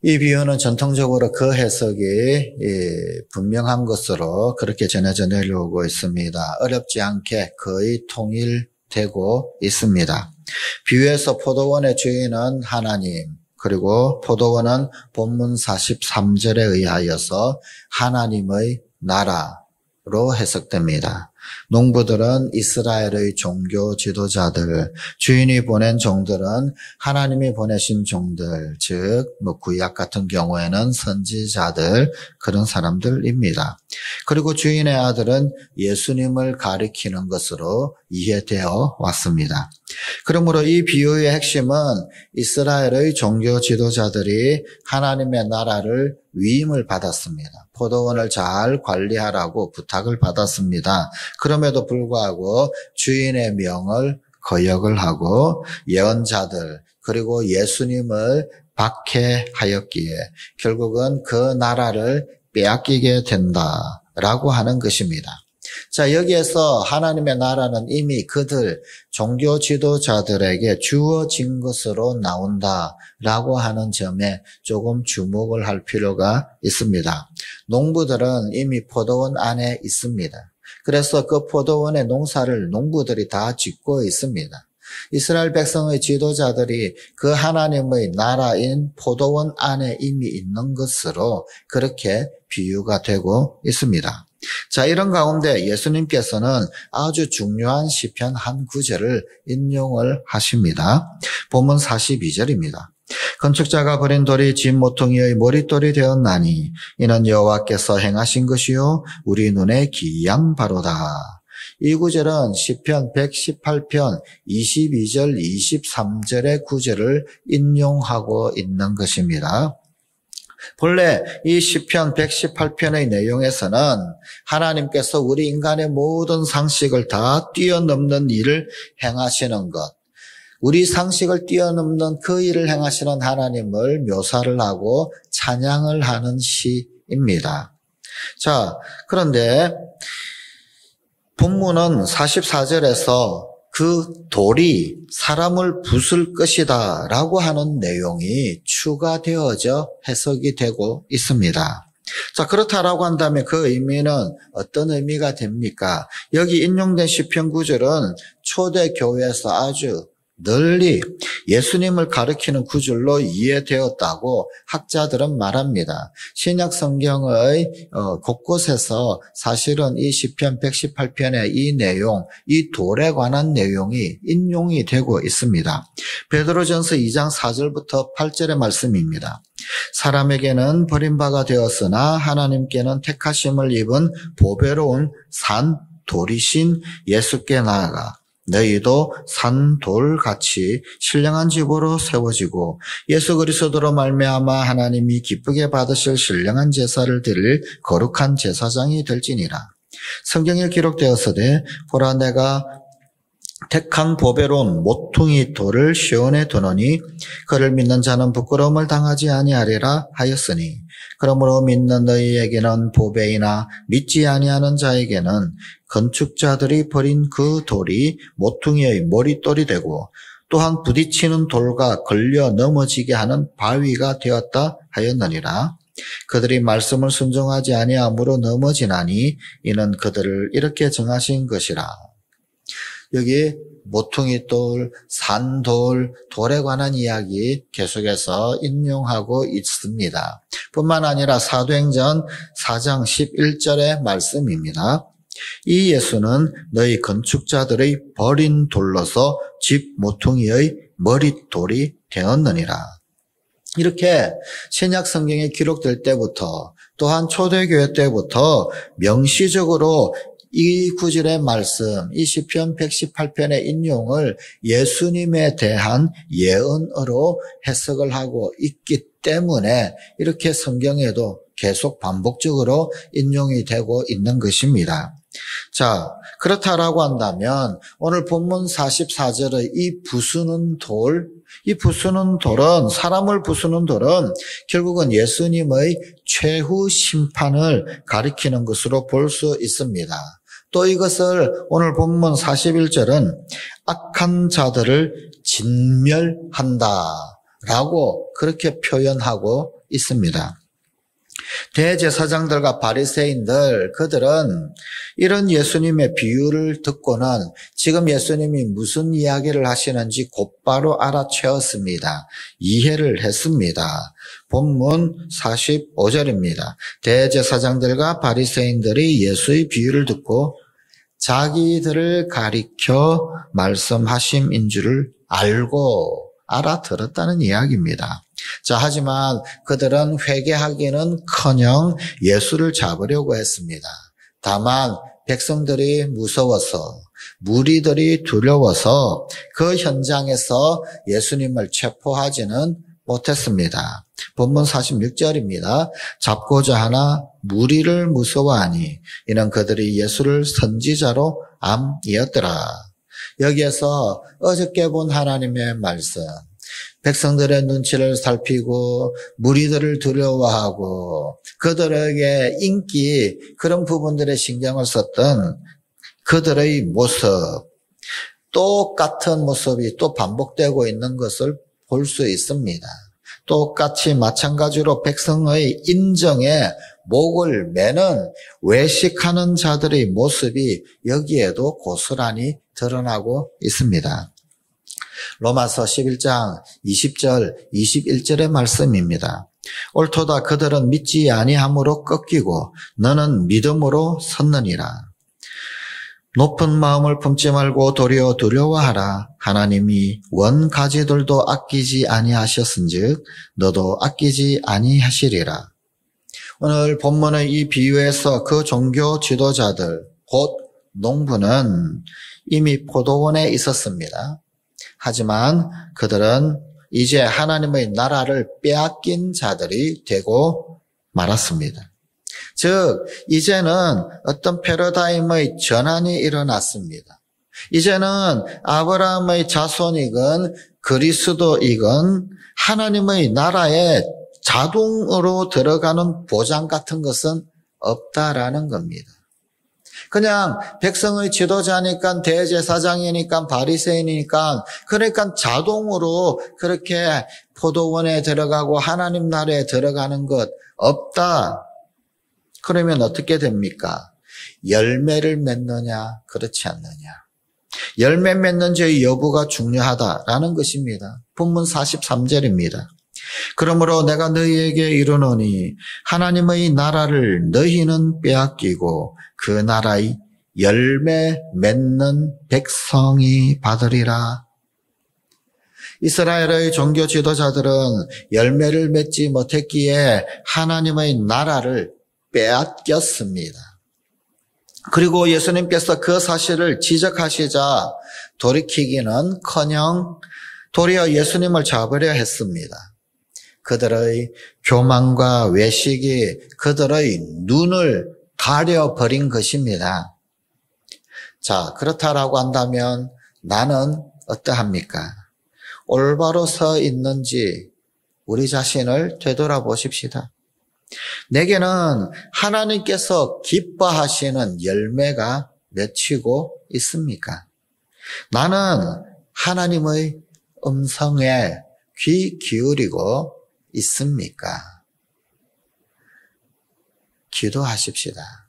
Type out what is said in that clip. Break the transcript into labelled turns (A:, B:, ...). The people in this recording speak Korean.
A: 이 비유는 전통적으로 그 해석이 분명한 것으로 그렇게 전해져 내려오고 있습니다. 어렵지 않게 거의 통일되고 있습니다. 비유에서 포도원의 주인은 하나님, 그리고 포도원은 본문 43절에 의하여서 하나님의 나라로 해석됩니다. 농부들은 이스라엘의 종교 지도자들, 주인이 보낸 종들은 하나님이 보내신 종들, 즉 구약 같은 경우에는 선지자들, 그런 사람들입니다. 그리고 주인의 아들은 예수님을 가리키는 것으로 이해되어 왔습니다. 그러므로 이 비유의 핵심은 이스라엘의 종교 지도자들이 하나님의 나라를 위임을 받았습니다. 포도원을 잘 관리하라고 부탁을 받았습니다. 그럼에도 불구하고 주인의 명을 거역을 하고 예언자들 그리고 예수님을 박해하였기에 결국은 그 나라를 빼앗기게 된다라고 하는 것입니다. 자, 여기에서 하나님의 나라는 이미 그들 종교 지도자들에게 주어진 것으로 나온다라고 하는 점에 조금 주목을 할 필요가 있습니다. 농부들은 이미 포도원 안에 있습니다. 그래서 그 포도원의 농사를 농부들이 다 짓고 있습니다. 이스라엘 백성의 지도자들이 그 하나님의 나라인 포도원 안에 이미 있는 것으로 그렇게 비유가 되고 있습니다. 자, 이런 가운데 예수님께서는 아주 중요한 시편 한 구절을 인용을 하십니다. 본문 42절입니다. 건축자가 버린 돌이 집 모퉁이의 머릿돌이 되었나니 이는 여호와께서 행하신 것이요 우리 눈에 기이한 바로다. 이 구절은 시편 118편 22절 23절의 구절을 인용하고 있는 것입니다. 본래 이 시편 118편의 내용에서는 하나님께서 우리 인간의 모든 상식을 다 뛰어넘는 일을 행하시는 것, 우리 상식을 뛰어넘는 그 일을 행하시는 하나님을 묘사를 하고 찬양을 하는 시입니다. 자, 그런데 본문은 44절에서 그 돌이 사람을 부술 것이다 라고 하는 내용이 추가되어져 해석이 되고 있습니다. 자, 그렇다라고 한다면 그 의미는 어떤 의미가 됩니까? 여기 인용된 시편 구절은 초대교회에서 아주 널리 예수님을 가리키는 구절로 이해되었다고 학자들은 말합니다. 신약 성경의 곳곳에서 사실은 이 시편 118편의 이 내용, 이 돌에 관한 내용이 인용이 되고 있습니다. 베드로전서 2장 4절부터 8절의 말씀입니다. 사람에게는 버림바가 되었으나 하나님께는 택하심을 입은 보배로운 산 돌이신 예수께 나아가 너희도 산돌같이 신령한 집으로 세워지고 예수 그리스도로 말미암아 하나님이 기쁘게 받으실 신령한 제사를 드릴 거룩한 제사장이 될지니라. 성경에 기록되었으되 보라 내가 택한 보배로운 모퉁이 돌을 시온에 두노니 그를 믿는 자는 부끄러움을 당하지 아니하리라 하였으니 그러므로 믿는 너희에게는 보배이나 믿지 아니하는 자에게는 건축자들이 버린 그 돌이 모퉁이의 머릿돌이 되고 또한 부딪히는 돌과 걸려 넘어지게 하는 바위가 되었다 하였느니라. 그들이 말씀을 순종하지 아니함으로 넘어지나니 이는 그들을 이렇게 정하신 것이라. 여기 모퉁이돌, 산돌, 돌에 관한 이야기 계속해서 인용하고 있습니다. 뿐만 아니라 사도행전 4장 11절의 말씀입니다. 이 예수는 너희 건축자들의 버린 돌로서 집 모퉁이의 머릿돌이 되었느니라. 이렇게 신약 성경에 기록될 때부터 또한 초대교회 때부터 명시적으로 이 구절의 말씀, 이 시편 118편의 인용을 예수님에 대한 예언으로 해석을 하고 있기 때문에 이렇게 성경에도 계속 반복적으로 인용이 되고 있는 것입니다. 자, 그렇다라고 한다면 오늘 본문 44절의 이 부수는 돌, 이 부수는 돌은, 사람을 부수는 돌은 결국은 예수님의 최후 심판을 가리키는 것으로 볼 수 있습니다. 또 이것을 오늘 본문 41절은 악한 자들을 진멸한다 라고 그렇게 표현하고 있습니다. 대제사장들과 바리새인들, 그들은 이런 예수님의 비유를 듣고는 지금 예수님이 무슨 이야기를 하시는지 곧바로 알아채었습니다. 이해를 했습니다. 본문 45절입니다. 대제사장들과 바리새인들이 예수의 비유를 듣고 자기들을 가리켜 말씀하심인 줄을 알고 알아들었다는 이야기입니다. 자, 하지만 그들은 회개하기는커녕 예수를 잡으려고 했습니다. 다만 백성들이 무서워서, 무리들이 두려워서 그 현장에서 예수님을 체포하지는 못했습니다. 본문 46절입니다. 잡고자 하나 무리를 무서워하니 이는 그들이 예수를 선지자로 암이었더라. 여기에서 어저께 본 하나님의 말씀, 백성들의 눈치를 살피고 무리들을 두려워하고 그들에게 인기, 그런 부분들에 신경을 썼던 그들의 모습, 똑같은 모습이 또 반복되고 있는 것을 볼 수 있습니다. 똑같이 마찬가지로 백성의 인정에 목을 매는 외식하는 자들의 모습이 여기에도 고스란히 드러나고 있습니다. 로마서 11장 20절 21절의 말씀입니다. 옳도다 그들은 믿지 아니함으로 꺾이고 너는 믿음으로 섰느니라. 높은 마음을 품지 말고 도리어 두려워하라. 하나님이 원가지들도 아끼지 아니하셨은즉 너도 아끼지 아니하시리라. 오늘 본문의 이 비유에서 그 종교 지도자들, 곧 농부는 이미 포도원에 있었습니다. 하지만 그들은 이제 하나님의 나라를 빼앗긴 자들이 되고 말았습니다. 즉 이제는 어떤 패러다임의 전환이 일어났습니다. 이제는 아브라함의 자손이건 그리스도이건 하나님의 나라에 자동으로 들어가는 보장 같은 것은 없다라는 겁니다. 그냥 백성의 지도자니까 대제사장이니까 바리새인이니까 그러니까 자동으로 그렇게 포도원에 들어가고 하나님 나라에 들어가는 것 없다. 그러면 어떻게 됩니까? 열매를 맺느냐 그렇지 않느냐. 열매 맺는지의 여부가 중요하다라는 것입니다. 본문 43절입니다. 그러므로 내가 너희에게 이르노니 하나님의 나라를 너희는 빼앗기고 그 나라의 열매 맺는 백성이 받으리라. 이스라엘의 종교 지도자들은 열매를 맺지 못했기에 하나님의 나라를 빼앗겼습니다. 그리고 예수님께서 그 사실을 지적하시자 돌이키기는커녕 도리어 예수님을 잡으려 했습니다. 그들의 교만과 외식이 그들의 눈을 가려버린 것입니다. 자, 그렇다라고 한다면 나는 어떠합니까? 올바로 서 있는지 우리 자신을 되돌아보십시다. 내게는 하나님께서 기뻐하시는 열매가 맺히고 있습니까? 나는 하나님의 음성에 귀 기울이고 있습니까? 기도하십시다.